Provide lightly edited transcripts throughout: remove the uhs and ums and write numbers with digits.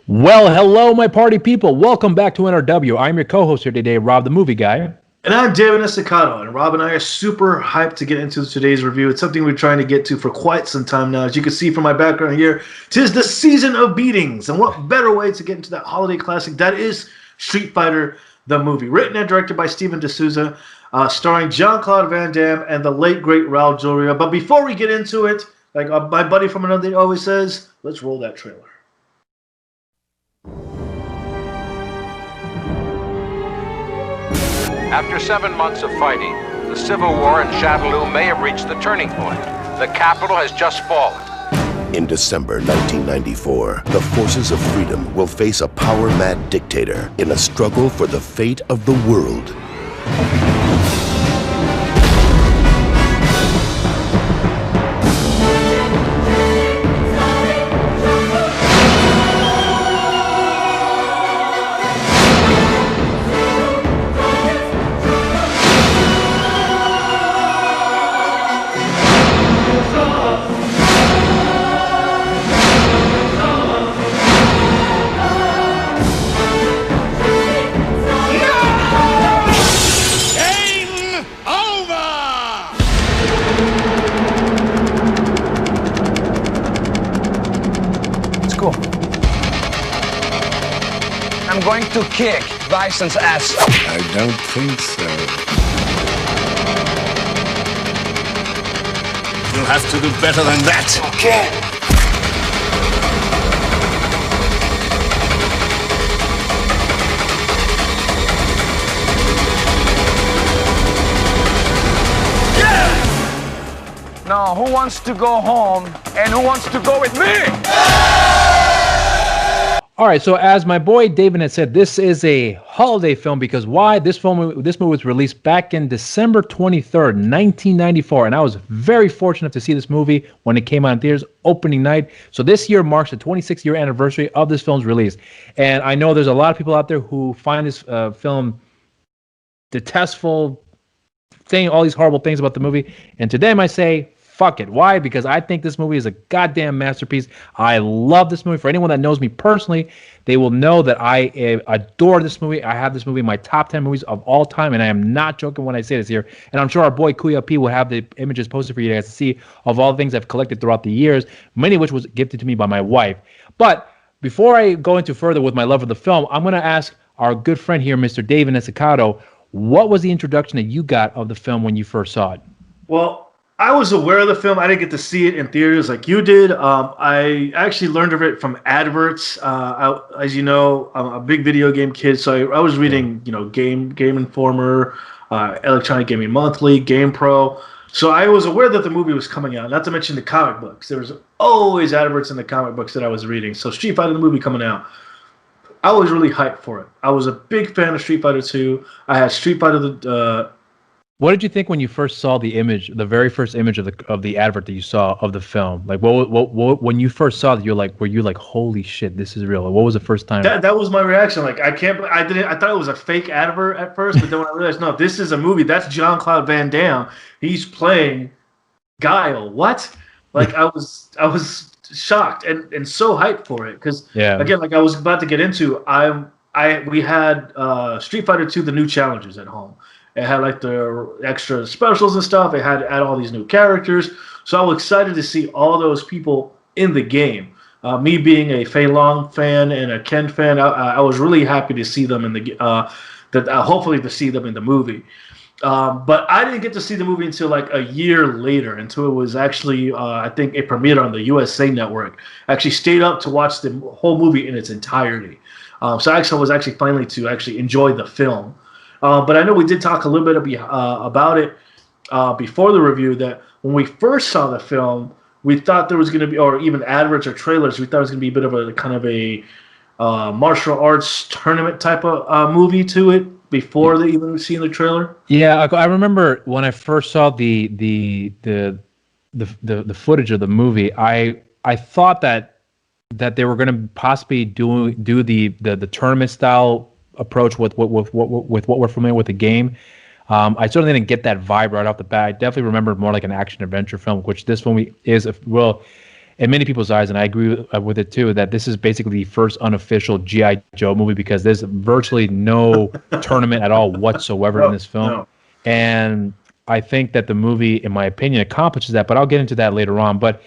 Well, hello, my party people. Welcome back to NRW. I'm your co-host here today, Rob the Movie Guy. And I'm David Estacado, and Rob and I are super hyped to get into today's review. It's something we're trying to get to for quite some time now. As you can see from my background here, 'tis the season of beatings. And what better way to get into that holiday classic that is Street Fighter, the movie. Written and directed by Steven D'Souza, starring Jean-Claude Van Damme and the late, great Raul Julia. But before we get into it, like my buddy from another day always says, let's roll that trailer. After 7 months of fighting, the civil war in Shadaloo may have reached the turning point. The capital has just fallen. In December 1994, the forces of freedom will face a power-mad dictator in a struggle for the fate of the world. I'm going to kick Bison's ass. I don't think so. You'll have to do better than that. Okay. Yeah! Now, who wants to go home and who wants to go with me? All right, so as my boy David had said, this is a holiday film because why? This movie was released back in December 23rd, 1994, and I was very fortunate to see this movie when it came out in theaters opening night. So this year marks the 26th year anniversary of this film's release. And I know there's a lot of people out there who find this film detestful, saying all these horrible things about the movie. And today I might say, fuck it. Why? Because I think this movie is a goddamn masterpiece. I love this movie. For anyone that knows me personally, they will know that I adore this movie. I have this movie in my top 10 movies of all time, and I am not joking when I say this here. And I'm sure our boy Kuya P will have the images posted for you guys to see of all the things I've collected throughout the years, many of which was gifted to me by my wife. But before I go into further with my love of the film, I'm going to ask our good friend here, Mr. David Estacado, what was the introduction that you got of the film when you first saw it? Well, I was aware of the film. I didn't get to see it in theaters like you did. I actually learned of it from adverts. As you know, I'm a big video game kid, so I was reading, Game Informer, Electronic Gaming Monthly, Game Pro. So I was aware that the movie was coming out. Not to mention the comic books. There was always adverts in the comic books that I was reading. So Street Fighter the movie coming out, I was really hyped for it. I was a big fan of Street Fighter 2. I had Street Fighter What did you think when you first saw the image, the very first image of the advert that you saw of the film? Like, what when you first saw that, were you like, holy shit, this is real? What was the first time? That was my reaction. Like, I thought it was a fake advert at first, but then when I realized, no, this is a movie. That's Jean-Claude Van Damme. He's playing Guile. What? Like, I was shocked and so hyped for it because, again, like I was about to get into, we had Street Fighter 2: The New Challengers at home. It had like the extra specials and stuff. It had all these new characters. So I was excited to see all those people in the game. Me being a Fei Long fan and a Ken fan, I was really happy to see them in the hopefully to see them in the movie. But I didn't get to see the movie until like a year later, until it was actually I think it premiered on the USA Network. I actually stayed up to watch the whole movie in its entirety. So I was actually finally to actually enjoy the film. But I know we did talk a little bit about it before the review, that when we first saw the film, we thought there was going to be, or even adverts or trailers, we thought it was going to be a bit of a kind of a martial arts tournament type of movie to it before they even seen the trailer. Yeah, I remember when I first saw the footage of the movie, I thought that they were going to possibly do the tournament style approach with what we're familiar with the game. I certainly didn't get that vibe right off the bat. I definitely remember more like an action adventure film, which this movie is, well, in many people's eyes, and I agree with it too, that this is basically the first unofficial G.I. Joe movie because there's virtually no tournament at all whatsoever in this film. No. And I think that the movie, in my opinion, accomplishes that, but I'll get into that later on. But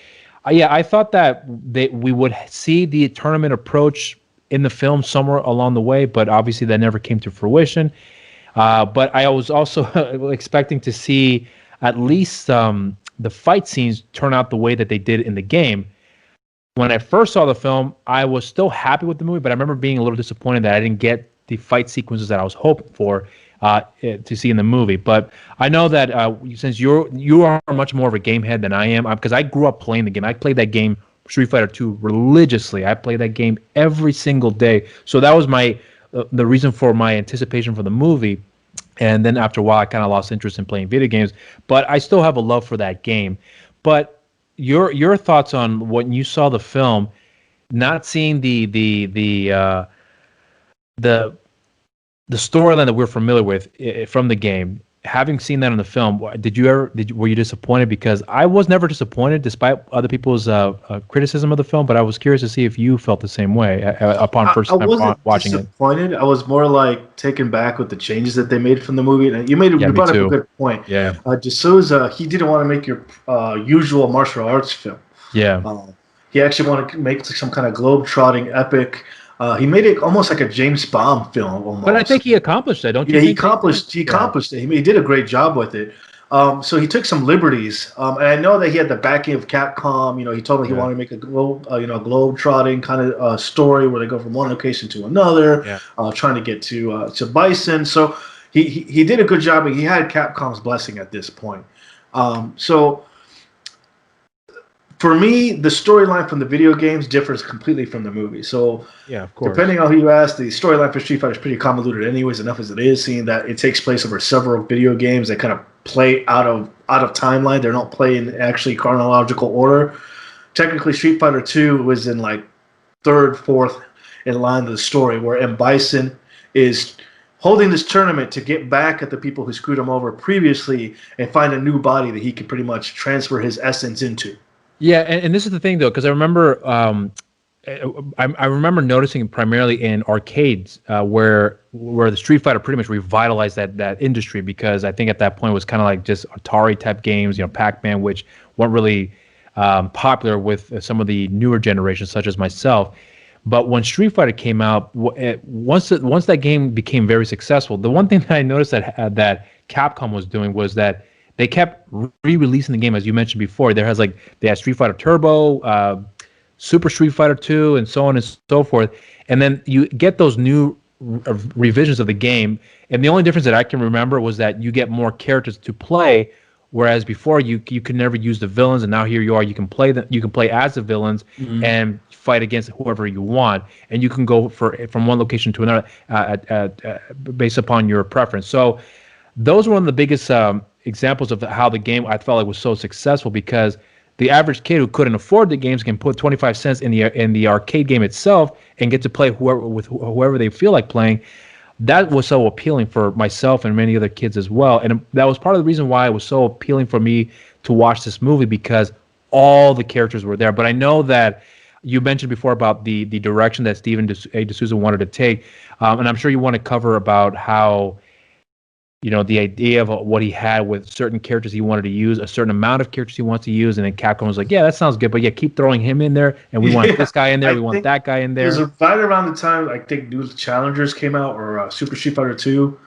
yeah, I thought that we would see the tournament approach in the film somewhere along the way, but obviously that never came to fruition. But I was also expecting to see at least the fight scenes turn out the way that they did in the game. When I first saw the film, I was still happy with the movie, but I remember being a little disappointed that I didn't get the fight sequences that I was hoping for to see in the movie. But I know that since you are much more of a game head than I am, because I grew up playing the game. I played that game, Street Fighter 2, religiously. I played that game every single day. So that was the reason for my anticipation for the movie. And then after a while, I kind of lost interest in playing video games. But I still have a love for that game. But your thoughts on when you saw the film, not seeing the storyline that we're familiar with from the game, having seen that in the film, were you disappointed? Because I was never disappointed, despite other people's criticism of the film. But I was curious to see if you felt the same way upon first time watching it. Disappointed. I was more like taken back with the changes that they made from the movie. And you brought up a good point. Yeah, D'Souza, he didn't want to make your usual martial arts film. Yeah, he actually wanted to make some kind of globe-trotting epic. He made it almost like a James Bond film, almost. But I think he accomplished that, don't you? Yeah, think? He accomplished it. He did a great job with it. So he took some liberties, and I know that he had the backing of Capcom. He told me he wanted to make a globe-trotting kind of story where they go from one location to another, trying to get to Bison. So he did a good job, and he had Capcom's blessing at this point. So. For me, the storyline from the video games differs completely from the movie. So, yeah, of course. Depending on who you ask, the storyline for Street Fighter is pretty convoluted, anyways. Enough as it is, seeing that it takes place over several video games that kind of play out of timeline. They're not playing in actually chronological order. Technically, Street Fighter 2 was in like third, fourth in line of the story, where M. Bison is holding this tournament to get back at the people who screwed him over previously and find a new body that he can pretty much transfer his essence into. Yeah, and this is the thing though, because I remember, I remember noticing primarily in arcades where the Street Fighter pretty much revitalized that industry, because I think at that point it was kind of like just Atari type games, Pac-Man, which weren't really popular with some of the newer generations, such as myself. But when Street Fighter came out, once that game became very successful, the one thing that I noticed that Capcom was doing was that they kept re-releasing the game, as you mentioned before. They had Street Fighter Turbo, Super Street Fighter 2, and so on and so forth. And then you get those new revisions of the game, and the only difference that I can remember was that you get more characters to play, whereas before you could never use the villains, and now here you are. You can play as the villains and fight against whoever you want, and you can go from one location to another based upon your preference. So those were one of the biggest examples of how the game I felt like was so successful, because the average kid who couldn't afford the games can put 25 cents in the arcade game itself and get to play whoever they feel like playing. That was so appealing for myself and many other kids as well, and that was part of the reason why it was so appealing for me to watch this movie, because all the characters were there. But I know that you mentioned before about the direction that Steven D'Souza wanted to take, and I'm sure you want to cover about how the idea of what he had with certain characters he wanted to use, a certain amount of characters he wants to use, and then Capcom was like, yeah, that sounds good, but yeah, keep throwing him in there, and we want this guy in there, we want that guy in there. It was right around the time, I think, New Challengers came out, or Super Street Fighter 2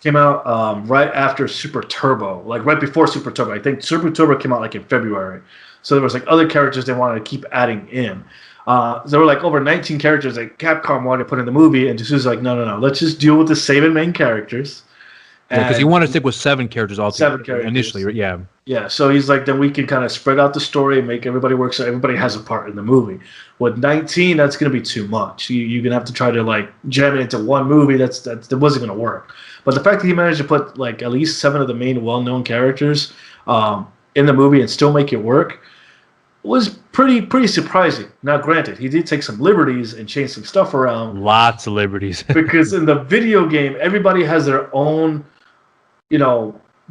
came out, right after Super Turbo, like right before Super Turbo. I think Super Turbo came out like in February. So there was like other characters they wanted to keep adding in. There were like over 19 characters that Capcom wanted to put in the movie, and D'Souza's like, no, let's just deal with the same main characters. Yeah, because he wanted to stick with 7 characters altogether. 7 characters. Initially, yeah. Yeah, so he's like, then we can kind of spread out the story and make everybody work so everybody has a part in the movie. With 19, that's going to be too much. You're going to have to try to like jam it into one movie. That wasn't going to work. But the fact that he managed to put like at least 7 of the main well-known characters in the movie and still make it work was pretty surprising. Now, granted, he did take some liberties and change some stuff around. Lots of liberties. Because in the video game, everybody has their own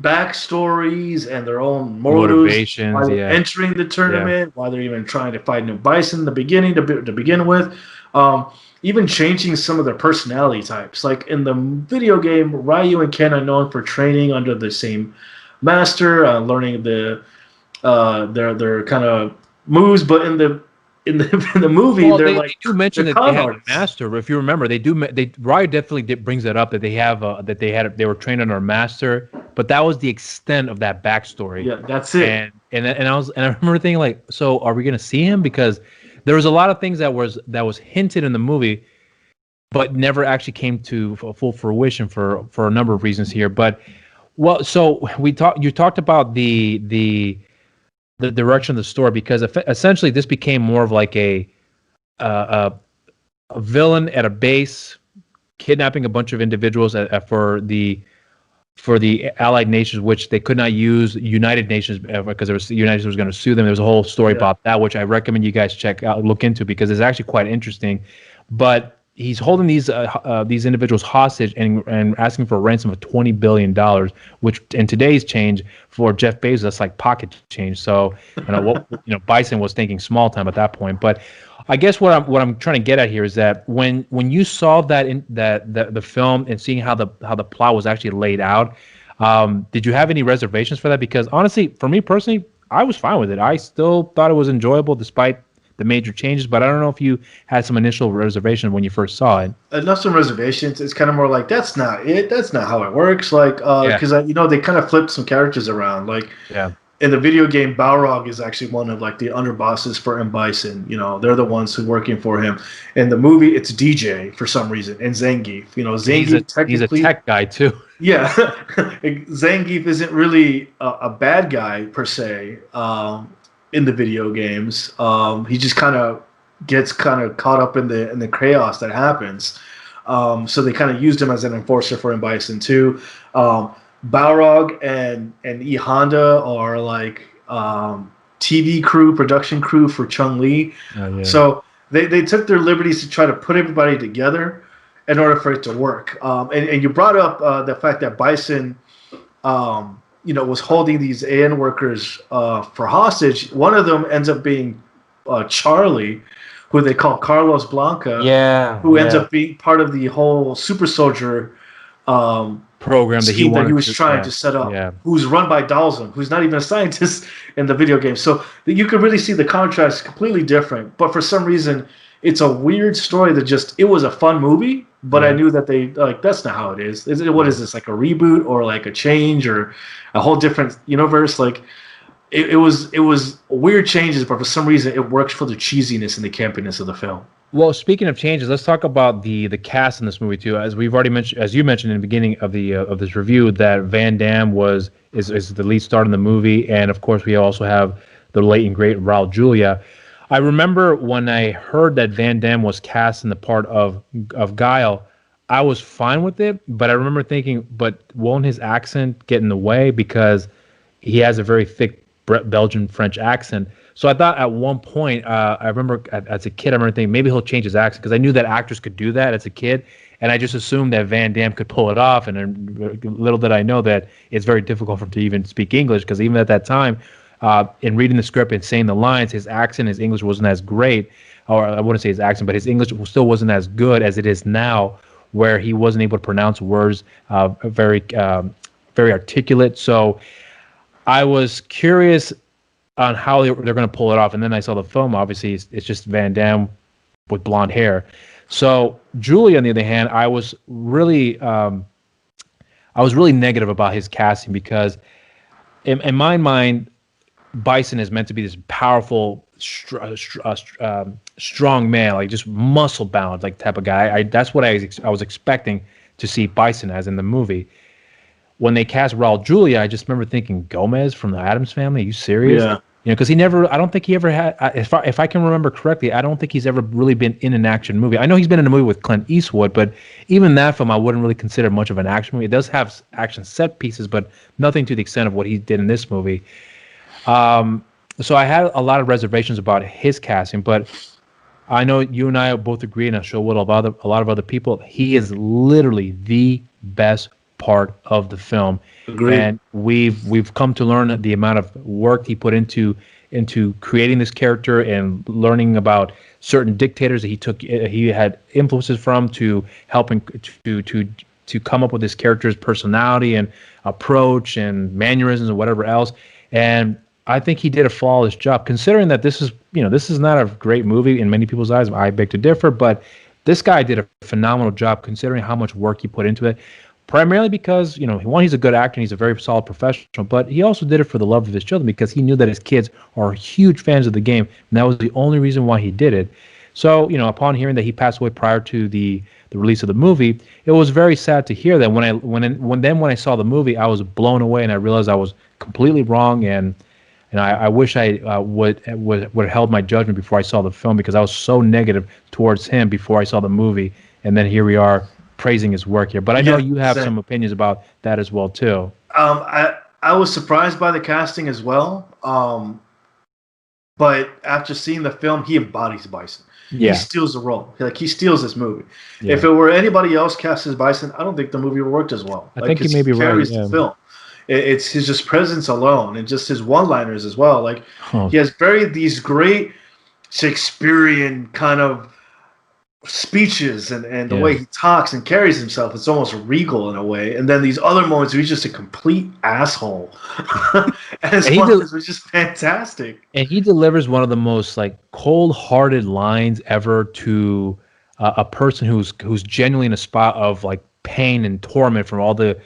backstories and their own motives, Motivations, why they're yeah. entering the tournament, why they're even trying to fight New Bison in the beginning to begin with. Um, Even changing some of their personality types. Like in the video game, Ryu and Ken are known for training under the same master, learning their kind of moves, but in the movie, Well, they're they like do mention they're that they con had a artists. master. If you remember, Ryu definitely brings that up that they have that they were trained under a master, but that was the extent of that backstory. Yeah, that's it. And I remember thinking like, so are we gonna see him? Because there was a lot of things that was hinted in the movie, but never actually came to full fruition for a number of reasons here. But well, so you talked about the direction of the story because essentially this became more of like a villain at a base kidnapping a bunch of individuals for the allied nations, which they could not use United Nations because the United Nations was going to sue them. There was a whole story about that, which I recommend you guys look into because it's actually quite interesting. But he's holding these individuals hostage and asking for a ransom of $20 billion, which in today's change for Jeff Bezos, that's like pocket change. So Bison was thinking small time at that point. But I guess what I'm trying to get at here is that when you saw the film and seeing how the plot was actually laid out, did you have any reservations for that? Because honestly, for me personally, I was fine with it. I still thought it was enjoyable despite the major changes, but I don't know if you had some initial reservations when you first saw it. Enough some reservations. It's kind of more like that's not it. That's not how it works. Like because they kind of flipped some characters around. Like in the video game, Balrog is actually one of like the underbosses for M. Bison. They're the ones who are working for him. In the movie, it's DJ for some reason and Zangief. Zangief he's a tech guy too. Yeah, Zangief isn't really a bad guy per se. In the video games, he just kind of gets caught up in the chaos that happens. So they kind of used him as an enforcer for M. Bison too. Balrog and E Honda are like TV crew, production crew for Chun-Li. Oh, yeah. So they took their liberties to try to put everybody together in order for it to work. And you brought up the fact that Bison was holding these AN workers for hostage. One of them ends up being Charlie, who they call Carlos Blanca, who ends up being part of the whole super soldier program that he was trying to set up, who's run by Dalsum, who's not even a scientist in the video game. So you could really see the contrast completely different. But for some reason, it's a weird story that it was a fun movie, but I knew that that's not how it is. What is this, like a reboot or like a change or a whole different universe? Like it was weird changes, but for some reason it works for the cheesiness and the campiness of the film. Well, speaking of changes, let's talk about the cast in this movie too. As we've already mentioned, as you mentioned in the beginning of this review, that Van Damme is the lead star in the movie, and of course we also have the late and great Raul Julia. I remember when I heard that Van Damme was cast in the part of Guile, I was fine with it, but I remember thinking, but won't his accent get in the way because he has a very thick Belgian French accent? So I thought at one point, I remember as a kid, I remember thinking maybe he'll change his accent because I knew that actors could do that as a kid, and I just assumed that Van Damme could pull it off. And little did I know that it's very difficult for him to even speak English because even at that time, in reading the script and saying the lines, his accent, his English wasn't as great, or I wouldn't say his accent, but his English still wasn't as good as it is now, where he wasn't able to pronounce words very articulate. So I was curious on how they're going to pull it off, and then I saw the film. Obviously, it's just Van Damme with blonde hair. So Julie, on the other hand, I was really negative about his casting because in my mind, Bison is meant to be this powerful, strong man, like just muscle bound, like type of guy. That's what I was expecting to see Bison as in the movie. When they cast Raul Julia, I just remember thinking, Gomez from the Addams Family. Are you serious? Yeah. Because I don't think he ever had. If I can remember correctly, I don't think he's ever really been in an action movie. I know he's been in a movie with Clint Eastwood, but even that film I wouldn't really consider much of an action movie. It does have action set pieces, but nothing to the extent of what he did in this movie. So I had a lot of reservations about his casting, but I know you and I both agree, and I'm sure a lot of other people, he is literally the best part of the film. Agreed. And we've come to learn the amount of work he put into creating this character and learning about certain dictators that he had influences from to helping to come up with this character's personality and approach and mannerisms and whatever else. And I think he did a flawless job, considering that this is not a great movie in many people's eyes. I beg to differ, but this guy did a phenomenal job considering how much work he put into it. Primarily because, one, he's a good actor and he's a very solid professional, but he also did it for the love of his children because he knew that his kids are huge fans of the game, and that was the only reason why he did it. So, upon hearing that he passed away prior to the release of the movie, it was very sad to hear that. When I saw the movie, I was blown away and I realized I was completely wrong, and I wish I would have held my judgment before I saw the film, because I was so negative towards him before I saw the movie, and then here we are praising his work here. But I know you have some opinions about that as well too. I was surprised by the casting as well. But after seeing the film, he embodies Bison. Yeah. He steals the role. He steals this movie. Yeah. If it were anybody else cast as Bison, I don't think the movie would worked as well. I think you may be right. Carries the film. It's his just presence alone, and just his one-liners as well. He has these great Shakespearean kind of speeches, and the way he talks and carries himself, it's almost regal in a way. And then these other moments where he's just a complete asshole. and his lines were just fantastic. And he delivers one of the most cold-hearted lines ever to a person who's genuinely in a spot of pain and torment from all the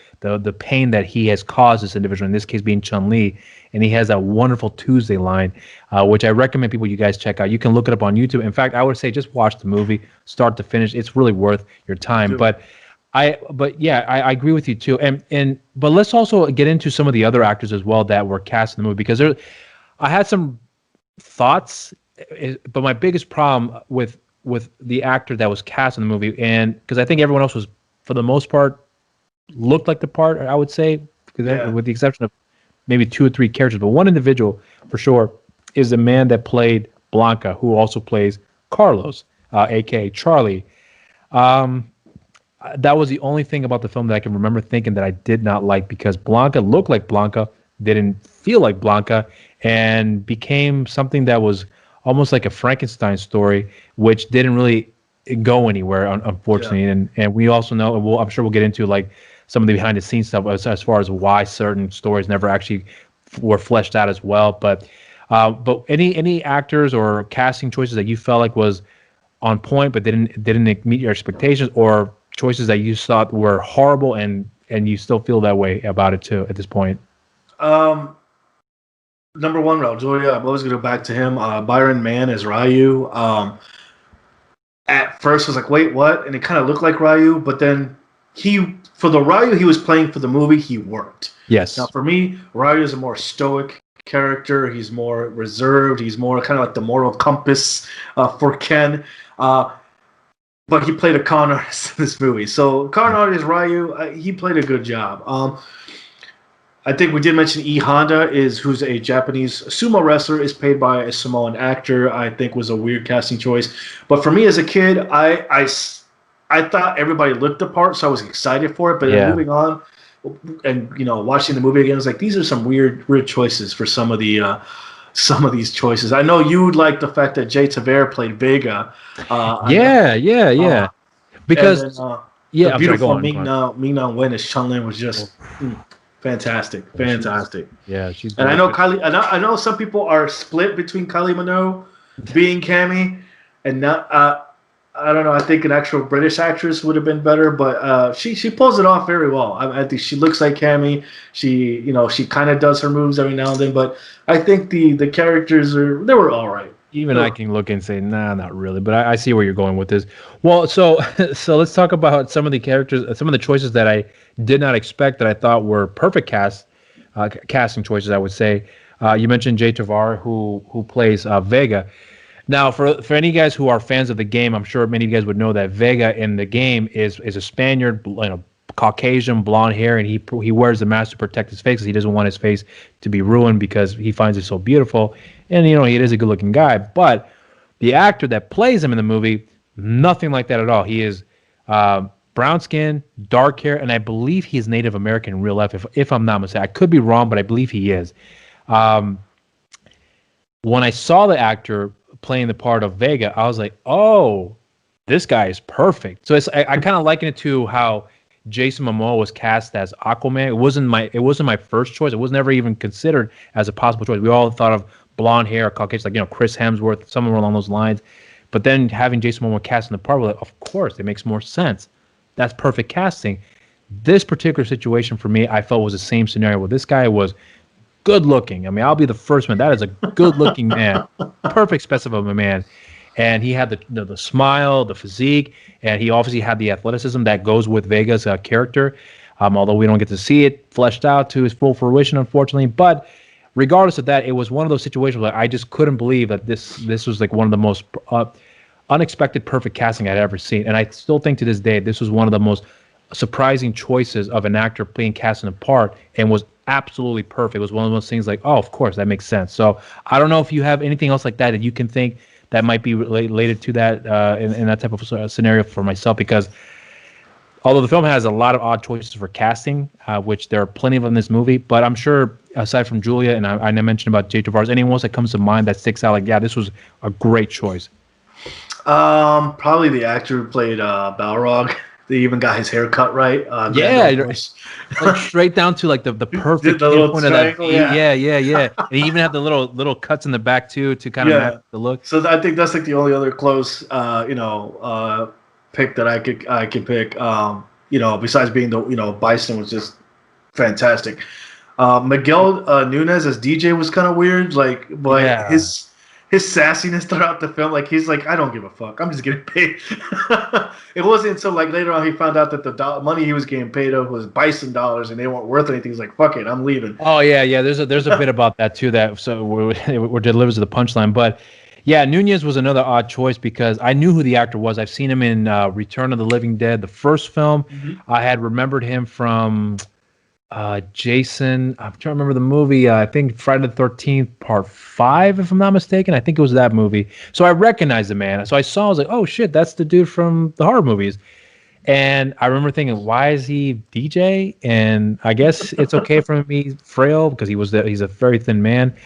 pain that he has caused this individual, in this case being Chun-Li. And he has that wonderful Tuesday line, which I recommend you guys check out. You can look it up on YouTube. In fact, I would say just watch the movie start to finish. It's really worth your time. Sure. But I agree with you too. But let's also get into some of the other actors as well that were cast in the movie, because I had some thoughts, but my biggest problem with the actor that was cast in the movie, and because I think everyone else was, for the most part, looked like the part, I would say, with the exception of maybe 2 or 3 characters, but one individual for sure is the man that played Blanca, who also plays Carlos, aka Charlie. That was the only thing about the film that I can remember thinking that I did not like, because Blanca looked like Blanca, didn't feel like Blanca, and became something that was almost like a Frankenstein story, which didn't really go anywhere, unfortunately. And we also know, I'm sure we'll get into some of the behind the scenes stuff as far as why certain stories never actually were fleshed out as well. But any actors or casting choices that you felt like was on point but didn't meet your expectations, or choices that you thought were horrible and you still feel that way about it too at this point? Number one, Raul Julia. I'm always going to go back to him. Byron Mann as Ryu. At first, I was like, wait, what? And it kind of looked like Ryu, but then for the Ryu he was playing for the movie, he worked. Yes. Now, for me, Ryu is a more stoic character. He's more reserved. He's more kind of like the moral compass for Ken. But he played a con artist in this movie. So, con artist Ryu, he played a good job. I think we did mention E. Honda, who's a Japanese sumo wrestler, is played by a Samoan actor. I think was a weird casting choice. But for me as a kid, I thought everybody looked the part, so I was excited for it. But then moving on and watching the movie again, I was like, these are some weird choices for some of these choices. I know you would like the fact that Jay Tavera played Vega. Because the beautiful Ming-Na Wen as Chun-Li was just fantastic. Yeah, she's. And I know I know some people are split between Kylie Minogue being Cammy and not. I don't know. I think an actual British actress would have been better, but she pulls it off very well. I think she looks like Cammy. She kind of does her moves every now and then, but I think the characters they were all right. Even I can look and say, nah, not really. But I see where you're going with this. Well, so let's talk about some of the characters, some of the choices that I did not expect that I thought were perfect casting choices, I would say. You mentioned Jay Tavara, who plays Vega. Now, for any guys who are fans of the game, I'm sure many of you guys would know that Vega in the game is a Spaniard, Caucasian, blonde hair, and he wears the mask to protect his face because he doesn't want his face to be ruined because he finds it so beautiful. And, he is a good-looking guy. But the actor that plays him in the movie, nothing like that at all. He is brown skin, dark hair, and I believe he's Native American in real life. If I'm not mistaken, I could be wrong, but I believe he is. When I saw the actor playing the part of Vega, I was like, oh, this guy is perfect. So I kind of liken it to how Jason Momoa was cast as Aquaman. It wasn't my first choice. It was never even considered as a possible choice. We all thought of blonde hair, Caucasian, like Chris Hemsworth, somewhere along those lines. But then having Jason Momoa cast in the part, we're like, of course, it makes more sense. That's perfect casting. This particular situation for me, I felt was the same scenario where this guy was good looking. I mean, I'll be the first one. That is a good looking man, perfect specimen of a man. And he had the smile, the physique, and he obviously had the athleticism that goes with Vega's character. Although we don't get to see it fleshed out to its full fruition, unfortunately. But regardless of that, it was one of those situations where I just couldn't believe that this was like one of the most unexpected perfect casting I'd ever seen. And I still think to this day, this was one of the most surprising choices of an actor playing casting a part, and was absolutely perfect. It was one of those things like, oh, of course, that makes sense. So I don't know if you have anything else like that you can think that might be related to that in that type of scenario for myself, because although the film has a lot of odd choices for casting, which there are plenty of in this movie, but I'm sure aside from Julia, and I mentioned about Jay Tavares, anyone else that comes to mind that sticks out like, yeah, this was a great choice? Probably the actor who played Balrog. They even got his hair cut right. Like straight down to like the perfect the little point of that. triangle, Yeah. And he even had the little cuts in the back too to kind of match the look. So I think that's like the only other close, pick that I could pick. Besides being the Bison was just fantastic. Miguel Nunez as DJ was kind of weird, but his sassiness throughout the film, like he's like, I don't give a fuck, I'm just getting paid. It wasn't until like later on he found out that the money he was getting paid of was Bison dollars and they weren't worth anything. He's like, fuck it, I'm leaving. Oh yeah. There's a bit about that too that we're delivers to the punchline, but. Yeah, Nunez was another odd choice because I knew who the actor was. I've seen him in Return of the Living Dead, the first film. Mm-hmm. I had remembered him from Jason. I'm trying to remember the movie. I think Friday the 13th, Part 5, if I'm not mistaken. I think it was that movie. So I recognized the man. So I was like, oh shit, that's the dude from the horror movies. And I remember thinking, why is he DJ? And I guess it's okay for him to be frail because he's a very thin man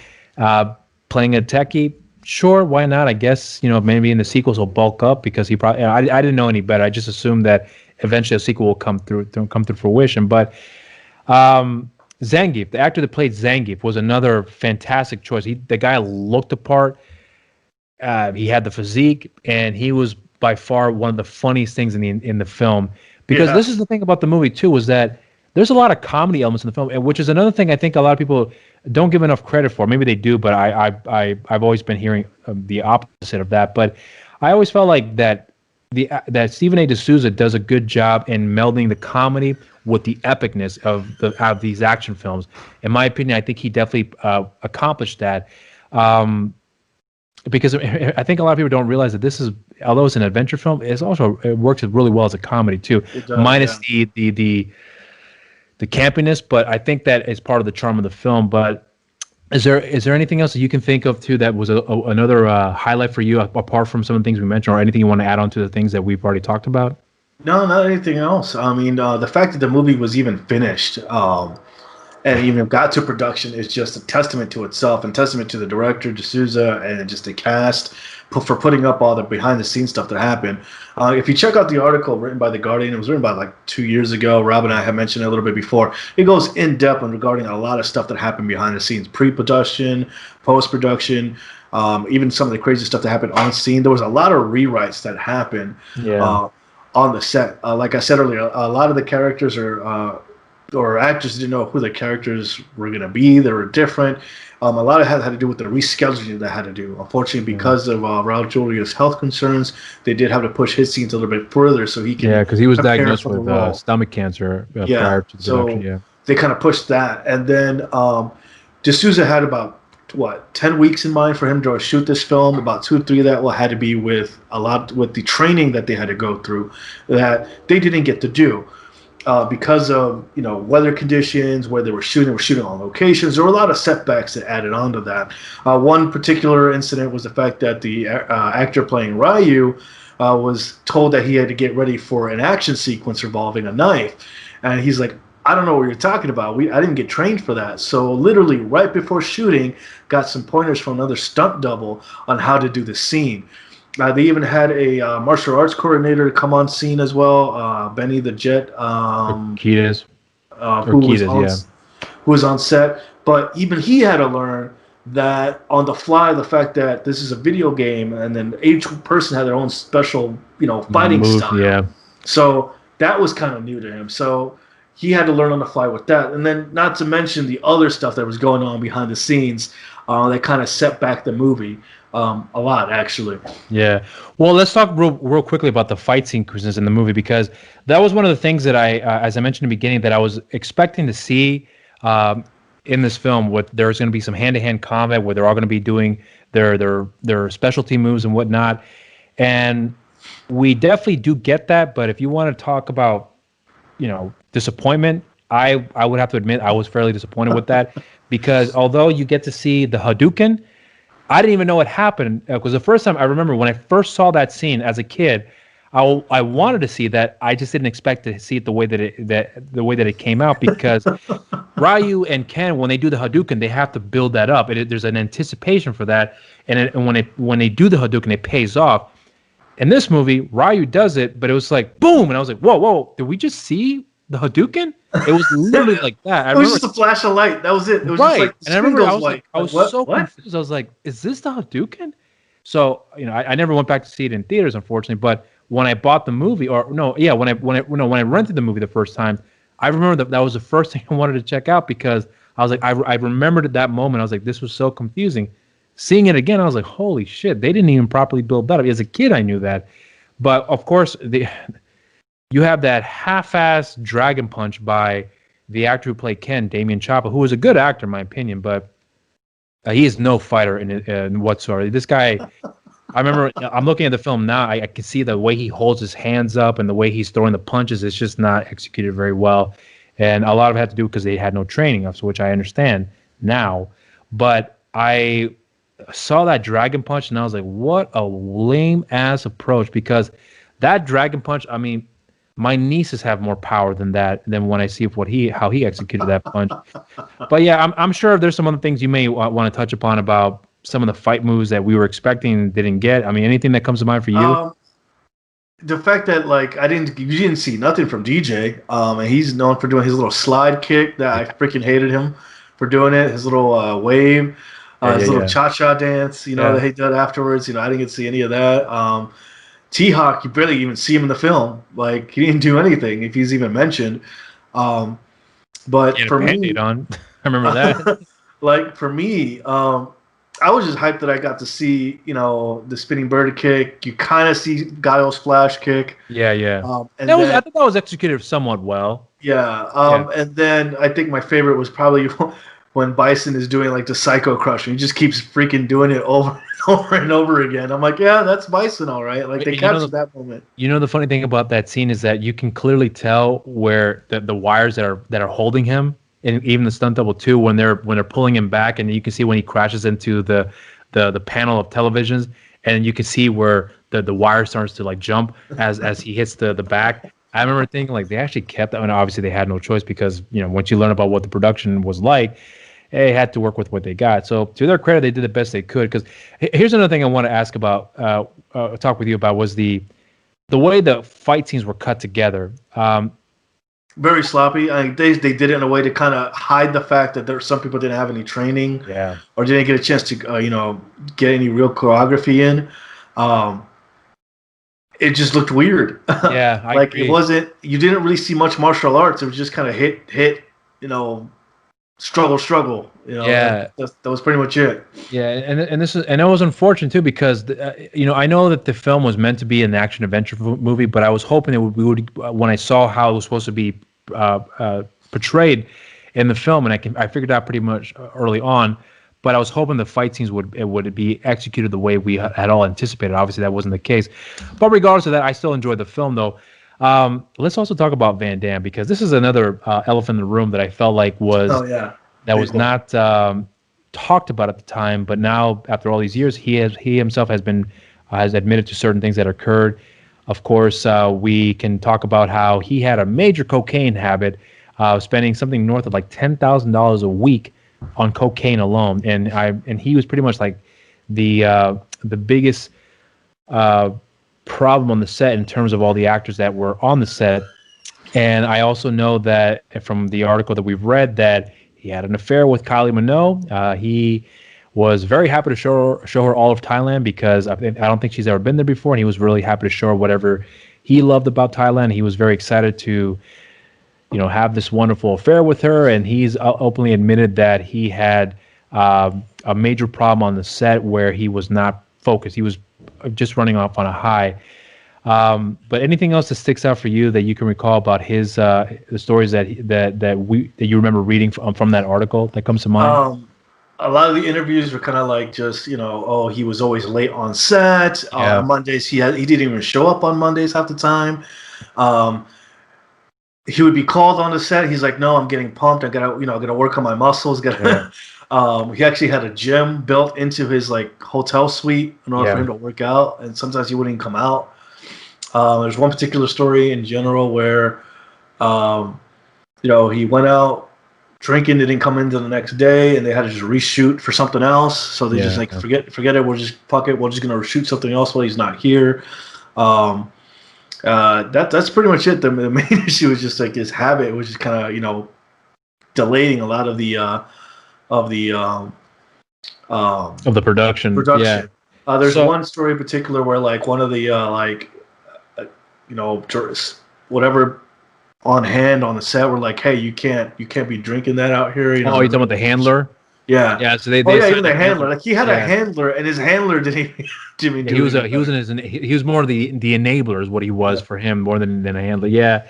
playing a techie. Sure, why not? I guess, maybe in the sequels he'll bulk up because he probably. I didn't know any better. I just assumed that eventually a sequel will come through fruition. But Zangief, the actor that played Zangief, was another fantastic choice. The guy looked the part. He had the physique, and he was by far one of the funniest things in the film. Because this is the thing about the movie too, was that there's a lot of comedy elements in the film, which is another thing I think a lot of people don't give enough credit for. Maybe they do, but I've always been hearing the opposite of that. But I always felt like that Stephen A. D'Souza does a good job in melding the comedy with the epicness of these action films. In my opinion, I think he definitely accomplished that. Because I think a lot of people don't realize that this is, although it's an adventure film, it works really well as a comedy too. It does, minus the campiness, but I think that is part of the charm of the film. But is there anything else that you can think of too that was another highlight for you apart from some of the things we mentioned, or anything you want to add on to the things that we've already talked about? No, not anything else. I mean, the fact that the movie was even finished and even got to production is just a testament to itself, and testament to the director, D'Souza, and just the cast for putting up all the behind-the-scenes stuff that happened. If you check out the article written by The Guardian, it was written by like 2 years ago. Rob and I have mentioned it a little bit before. It goes in-depth regarding a lot of stuff that happened behind the scenes, pre-production, post-production, even some of the crazy stuff that happened on scene. There was a lot of rewrites that happened on the set. Like I said earlier, a lot of the characters or actors didn't know who the characters were going to be. They were different. A lot of it had to do with the rescheduling that had to do. Unfortunately, because of Raul Julia's health concerns, they did have to push his scenes a little bit further so he can. Yeah, because he was diagnosed with stomach cancer prior to the production. Yeah, they kind of pushed that, and then D'Souza had about 10 weeks in mind for him to shoot this film. About 2 or 3 of that had to be with the training that they had to go through that they didn't get to do. Because of weather conditions, where they were shooting on locations. There were a lot of setbacks that added on to that. One particular incident was the fact that the actor playing Ryu was told that he had to get ready for an action sequence involving a knife, and he's like, I don't know what you're talking about. I didn't get trained for that. So literally right before shooting, got some pointers from another stunt double on how to do the scene. They even had a martial arts coordinator come on scene as well, Benny the Jet, Kiedis. Who was on set. But even he had to learn that on the fly, the fact that this is a video game, and then each person had their own special, fighting style. Yeah. So that was kind of new to him. So he had to learn on the fly with that. And then not to mention the other stuff that was going on behind the scenes that kind of set back the movie a lot, actually. Yeah. Well, let's talk real quickly about the fight sequences in the movie, because that was one of the things that I, as I mentioned in the beginning, that I was expecting to see in this film. There's going to be some hand-to-hand combat where they're all going to be doing their specialty moves and whatnot. And we definitely do get that. But if you want to talk about, disappointment, I would have to admit I was fairly disappointed with that, because although you get to see the Hadouken, I didn't even know what happened, because the first time I remember when I first saw that scene as a kid, I wanted to see that. I just didn't expect to see it the way that it came out, because Ryu and Ken, when they do the Hadouken, they have to build that up. There's an anticipation for that, and when they do the Hadouken, it pays off. In this movie, Ryu does it, but it was like boom, and I was like, whoa, did we just see the Hadouken? It was literally like that. It was just a flash of light. That was it. It was right. just like and I remember I was so what? confused. I was like, is this the Hadouken? So I never went back to see it in theaters, unfortunately. But when I bought the movie, when I rented the movie the first time, I remember that was the first thing I wanted to check out, because I was like, I remembered at that moment, I was like, this was so confusing. Seeing it again, I was like, holy shit, they didn't even properly build that up. As a kid, I knew that. But of course, you have that half-ass dragon punch by the actor who played Ken, Damian Chapa, who was a good actor in my opinion, but he is no fighter in whatsoever. This guy, I remember, I'm looking at the film now, I can see the way he holds his hands up and the way he's throwing the punches. It's just not executed very well. And a lot of it had to do because they had no training, which I understand now. But I saw that dragon punch and I was like, what a lame ass approach, because that dragon punch, I mean, my nieces have more power than when I see how he executed that punch. But yeah, I'm sure there's some other things you may want to touch upon about some of the fight moves that we were expecting and didn't get. I mean, anything that comes to mind for you? The fact that you didn't see nothing from DJ, and he's known for doing his little slide kick that I freaking hated him for doing it. His little wave. His little cha-cha dance, that he did afterwards. I didn't get to see any of that. T-Hawk, you barely even see him in the film. Like, he didn't do anything if he's even mentioned. But for me, I remember that. For me, I was just hyped that I got to see, the spinning bird kick. You kind of see Guile's flash kick. Yeah. I thought that was executed somewhat well. Yeah. And then I think my favorite was probably when Bison is doing the Psycho Crusher. He just keeps freaking doing it over and over and over again. I'm like, yeah, that's Bison, all right. They captured that moment. The funny thing about that scene is that you can clearly tell where the wires that are holding him, and even the stunt double too, when they're pulling him back, and you can see when he crashes into the panel of televisions, and you can see where the wire starts to jump as he hits the back. I remember thinking they actually kept that. And obviously they had no choice, because once you learn about what the production was like, they had to work with what they got. So to their credit, they did the best they could. Because here's another thing I want to ask about, talk with you about, was the way the fight scenes were cut together. Very sloppy. I mean, they did it in a way to kind of hide the fact that some people didn't have any training, or didn't get a chance to get any real choreography in. It just looked weird. Yeah, I agree. It wasn't. You didn't really see much martial arts. It was just kind of hit. Struggle. Yeah, that was pretty much it. Yeah, and it was unfortunate too, because I know that the film was meant to be an action adventure movie, but I was hoping we would when I saw how it was supposed to be portrayed in the film, and I figured out pretty much early on. But I was hoping the fight scenes would be executed the way we had all anticipated. Obviously, that wasn't the case. But regardless of that, I still enjoyed the film, though. Let's also talk about Van Damme, because this is another elephant in the room that I felt like was not talked about at the time. But now, after all these years, he himself has been has admitted to certain things that occurred. Of course, we can talk about how he had a major cocaine habit, spending something north of like $10,000 a week on cocaine alone, and he was pretty much like the biggest problem on the set in terms of all the actors that were on the set. And I also know that from the article that we've read that he had an affair with Kylie Minogue. He was very happy to show her all of Thailand because I don't think she's ever been there before, and he was really happy to show her whatever he loved about Thailand. He was very excited to, have this wonderful affair with her, and he's openly admitted that he had a major problem on the set where he was not focused. He was just running off on a high. But anything else that sticks out for you that you can recall about his the stories that you remember reading from that article that comes to mind? A lot of the interviews were kind of like just, he was always late on set. Yeah. Mondays he didn't even show up on Mondays half the time. He would be called on the set. He's like, no, I'm getting pumped. I gotta work on my muscles. He actually had a gym built into his like hotel suite in order for him to work out, and sometimes he wouldn't even come out. There's one particular story in general where, he went out drinking, didn't come in the next day, and they had to just reshoot for something else. So they forget it. We're just gonna shoot something else while he's not here. That's pretty much it. The main issue was just like his habit, which is kind of delaying a lot of the production. Yeah. There's one story in particular where like one of the whatever on hand on the set were like, hey, you can't be drinking that out here. Oh, you're talking about the handler? Yeah. Yeah. So even the handler. Like he had a handler, and his handler didn't even do he was more the enabler is what he was for him more than a handler. Yeah.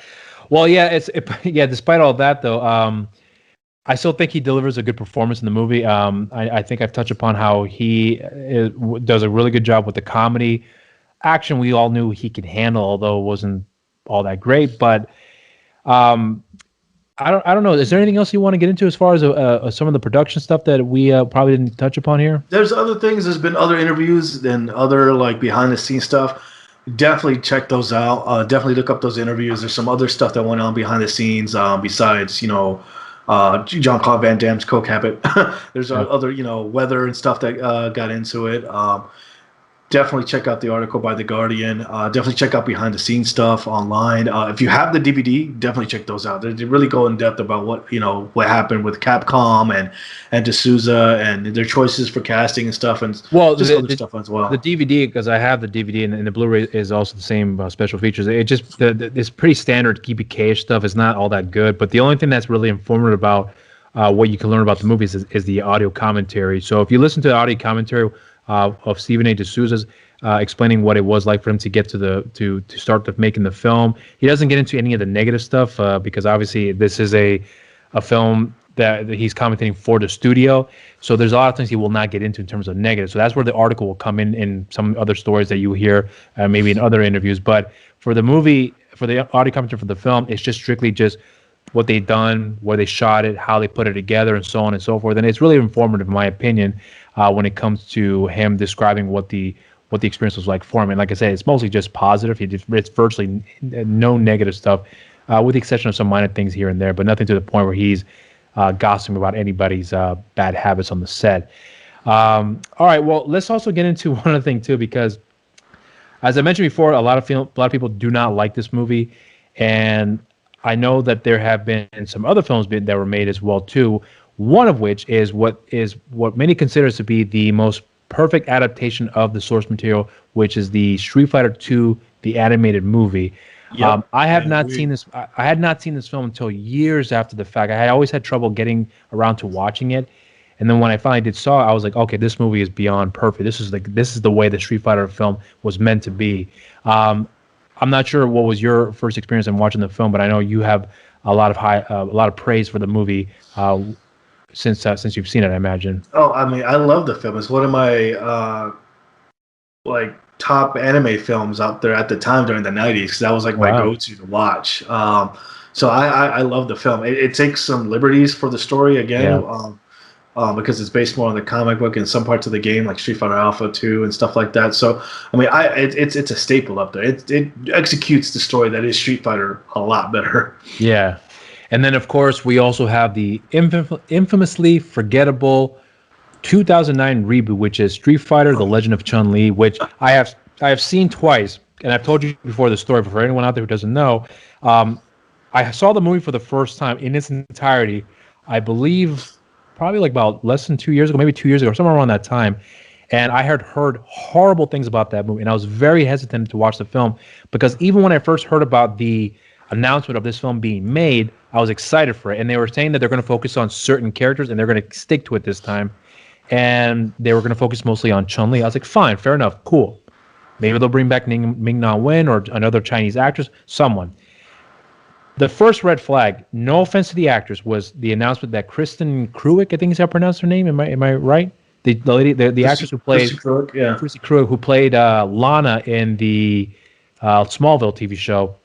Well, yeah. Despite all that though, I still think he delivers a good performance in the movie. I think I've touched upon how he does a really good job with the comedy. Action, we all knew he could handle, although it wasn't all that great. But I don't know. Is there anything else you want to get into as far as some of the production stuff that we probably didn't touch upon here? There's other things. There's been other interviews and other like behind the scenes stuff. Definitely check those out. Definitely look up those interviews. There's some other stuff that went on behind the scenes besides Jean-Claude Van Damme's coke habit. There's other weather and stuff that got into it. Definitely check out the article by The Guardian. Definitely check out behind the scenes stuff online. If you have the DVD, definitely check those out. They really go in depth about what happened with Capcom and D'Souza and their choices for casting and stuff, and other stuff as well. The DVD, because I have the DVD and the Blu-ray is also the same special features. It just it's pretty standard KPK stuff. It's not all that good, but the only thing that's really informative about what you can learn about the movies is the audio commentary. So if you listen to the audio commentary of Stephen A. D'Souza's explaining what it was like for him to get to start making the film. He doesn't get into any of the negative stuff because obviously this is a film that he's commentating for the studio. So there's a lot of things he will not get into in terms of negative. So that's where the article will come in some other stories that you hear maybe in other interviews. But for the movie, for the audio commentary for the film, it's just strictly just what they've done, where they shot it, how they put it together, and so on and so forth. And it's really informative, in my opinion, when it comes to him describing what the experience was like for him. And like I said, it's mostly just positive. It's virtually no negative stuff, with the exception of some minor things here and there, but nothing to the point where he's gossiping about anybody's bad habits on the set. All right, well, let's also get into one other thing too, because as I mentioned before, a lot of people do not like this movie, and I know that there have been some other films that were made as well too. One of which is what many consider to be the most perfect adaptation of the source material, which is the Street Fighter II, the animated movie. Yep. I had not seen this film until years after the fact. I had always had trouble getting around to watching it, and then when I finally saw it, I was like, okay, this movie is beyond perfect. This is the way the Street Fighter film was meant to be. I'm not sure what was your first experience in watching the film, but I know you have a lot of praise for the movie since you've seen it, I imagine. Oh, I mean, I love the film. It's one of my top anime films out there at the time during the 90s, because that was like my go-to to watch. So I love the film. It takes some liberties for the story again. Yeah. because it's based more on the comic book and some parts of the game, like Street Fighter Alpha 2 and stuff like that. So, I mean, it's a staple up there. It executes the story that is Street Fighter a lot better. Yeah. And then, of course, we also have the infamously forgettable 2009 reboot, which is Street Fighter: The Legend of Chun-Li, which I have seen twice, and I've told you before the story. But for anyone out there who doesn't know, I saw the movie for the first time in its entirety. I believe probably like about less than 2 years ago, maybe 2 years ago, somewhere around that time. And I had heard horrible things about that movie, and I was very hesitant to watch the film because even when I first heard about the announcement of this film being made, I was excited for it. And they were saying that they're going to focus on certain characters and they're going to stick to it this time. And they were going to focus mostly on Chun-Li. I was like, fine, fair enough, cool. Maybe they'll bring back Ming-Na Wen or another Chinese actress, someone. The first red flag, no offense to the actors, was the announcement that Kristen Kruewick, I think is how I pronounce her name. Am I right? The lady, the actress who played Kristen Kruewick, who played Lana in the Smallville TV show.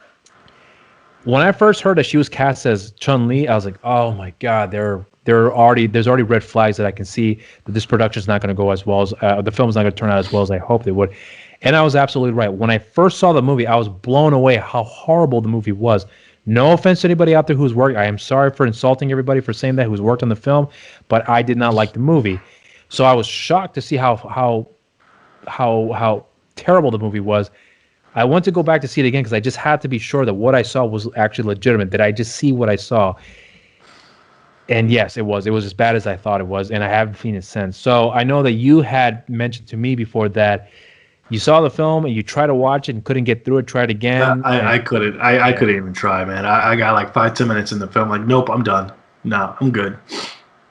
When I first heard that she was cast as Chun-Li, I was like, oh my god, there's already red flags that I can see that this production is not going to go as well as the film's not going to turn out as well as I hoped it would. And I was absolutely right. When I first saw the movie, I was blown away how horrible the movie was. No offense to anybody out there who's worked. I am sorry for insulting everybody for saying that who's worked on the film, but I did not like the movie. So I was shocked to see how terrible the movie was. I want to go back to see it again because I just had to be sure that what I saw was actually legitimate. Did I just see what I saw? And yes, it was. It was as bad as I thought it was, and I haven't seen it since. So I know that you had mentioned to me before that you saw the film and you tried to watch it and couldn't get through it, tried again. I couldn't. I couldn't even try, man. I got like 5-10 minutes in the film. Like, nope, I'm done. No, I'm good.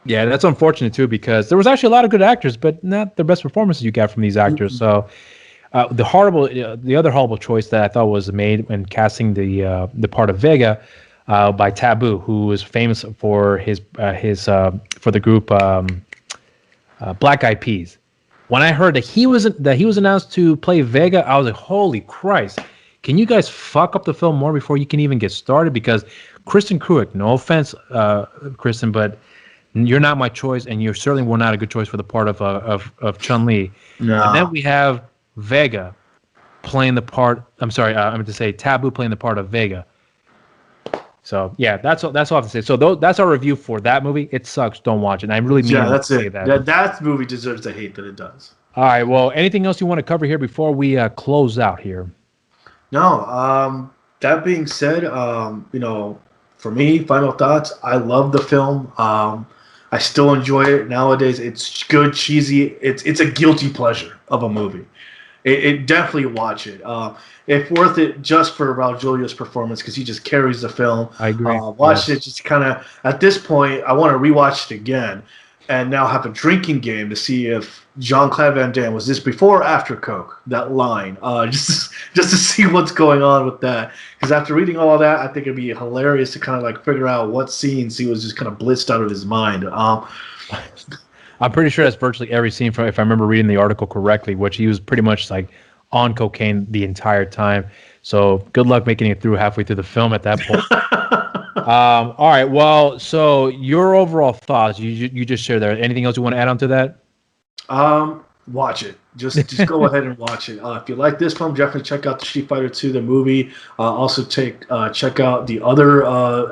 Yeah, that's unfortunate too because there was actually a lot of good actors, but not the best performances you got from these actors. So the other horrible choice that I thought was made when casting the part of Vega by Taboo, who was famous for his for the group Black Eyed Peas. When I heard that he was announced to play Vega, I was like, holy Christ! Can you guys fuck up the film more before you can even get started? Because Kristen Kruewick, no offense, Kristen, but you're not my choice, and you certainly were not a good choice for the part of Chun-Li. No. And then we have Vega playing the part. I'm sorry, I meant to say Taboo playing the part of Vega. So yeah, that's all I have to say. So that's our review for that movie. It sucks. Don't watch it. And I really mean that's to say it. that. That movie deserves the hate that it does. All right. Well, anything else you want to cover here before we close out here? No. That being said, for me, final thoughts. I love the film. I still enjoy it nowadays. It's good, cheesy. It's a guilty pleasure of a movie. It definitely watch it. It's worth it just for Raul Julia's performance because he just carries the film. I agree. Watch it just kind of at this point. I want to rewatch it again and now have a drinking game to see if Jean-Claude Van Damme was this before or after Coke. That line, just to see what's going on with that. Because after reading all of that, I think it'd be hilarious to kind of like figure out what scenes he was just kind of blitzed out of his mind. I'm pretty sure that's virtually every scene from, if I remember reading the article correctly, which he was pretty much like on cocaine the entire time. So good luck making it through halfway through the film at that point. All right. Well, so your overall thoughts, you just shared there. Anything else you want to add on to that? Watch it. Just go ahead and watch it. If you like this film, definitely check out the Street Fighter 2, the movie. Also check out the other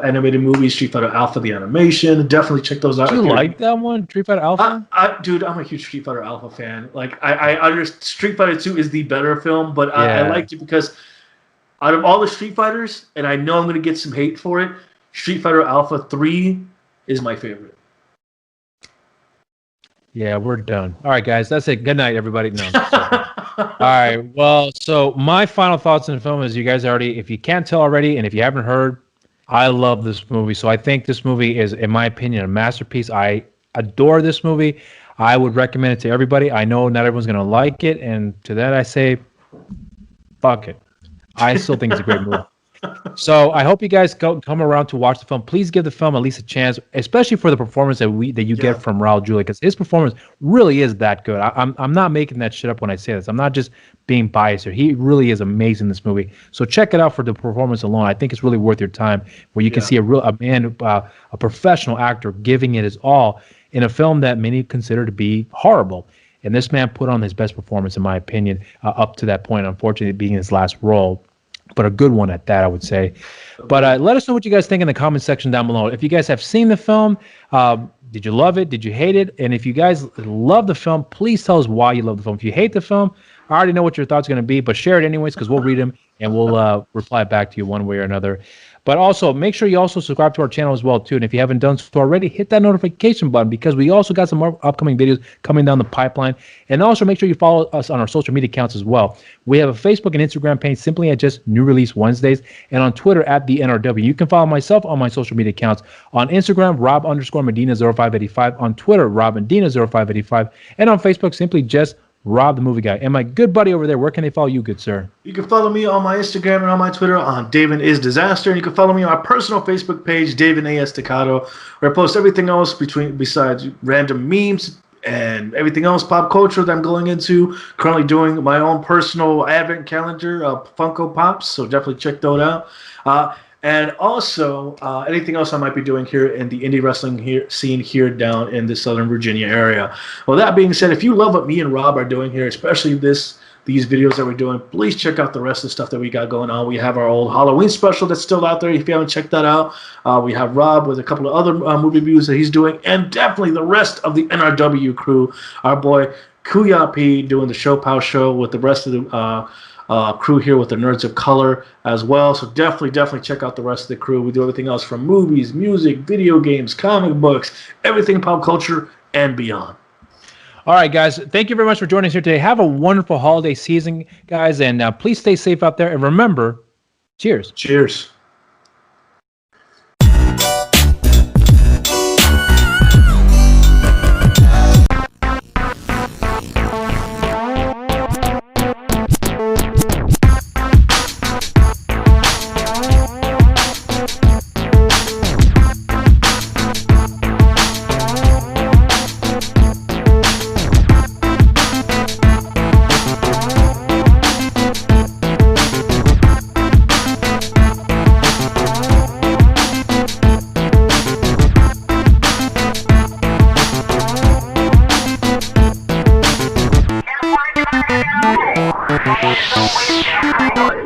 animated movies, Street Fighter Alpha, the animation. Definitely check those out. Do you like that one, Street Fighter Alpha? Dude, I'm a huge Street Fighter Alpha fan. Like, I understand Street Fighter 2 is the better film, but I liked it because out of all the Street Fighters, and I know I'm going to get some hate for it, Street Fighter Alpha 3 is my favorite. Yeah, we're done. All right, guys, that's it. Good night, everybody. No. All right. Well, so my final thoughts on the film is you guys already, if you can't tell already, and if you haven't heard, I love this movie. So I think this movie is, in my opinion, a masterpiece. I adore this movie. I would recommend it to everybody. I know not everyone's going to like it, and to that I say, fuck it. I still think it's a great movie. So I hope you guys come around to watch the film. Please give the film at least a chance, especially for the performance that you get from Raul Julia, because his performance really is that good. I'm not making that shit up when I say this. I'm not just being biased here. He really is amazing in this movie. So check it out for the performance alone. I think it's really worth your time, where you can see a professional actor giving it his all. in a film that many consider to be horrible. And this man put on his best performance, in my opinion, up to that point, unfortunately, being his last role. But a good one at that, I would say. But let us know what you guys think in the comment section down below. If you guys have seen the film, did you love it? Did you hate it? And if you guys love the film, please tell us why you love the film. If you hate the film, I already know what your thoughts are going to be, but share it anyways because we'll read them and we'll reply back to you one way or another. But also, make sure you also subscribe to our channel as well, too. And if you haven't done so already, hit that notification button because we also got some more upcoming videos coming down the pipeline. And also, make sure you follow us on our social media accounts as well. We have a Facebook and Instagram page simply at just New Release Wednesdays and on Twitter at the NRW. You can follow myself on my social media accounts. On Instagram, Rob_Medina0585. On Twitter, RobMedina0585. And on Facebook, simply just Rob the Movie Guy. And my good buddy over there, where can they follow you, good sir? You can follow me on my Instagram and on my Twitter on David is Disaster. And you can follow me on my personal Facebook page, David A. Estacado, where I post everything else besides random memes and everything else pop culture that I'm going into. Currently doing my own personal advent calendar of Funko Pops, so definitely check those out. And also, anything else I might be doing here in the indie wrestling scene here down in the Southern Virginia area. Well, that being said, if you love what me and Rob are doing here, especially these videos that we're doing, please check out the rest of the stuff that we got going on. We have our old Halloween special that's still out there if you haven't checked that out. We have Rob with a couple of other movie reviews that he's doing, and definitely the rest of the NRW crew. Our boy Kuya P doing the Show Pow Show with the rest of the crew here with the Nerds of Color as well. So definitely check out the rest of the crew. We do everything else from movies, music, video games, comic books, everything pop culture and beyond. All right, guys. Thank you very much for joining us here today. Have a wonderful holiday season, guys, and please stay safe out there. And remember, cheers. Cheers. We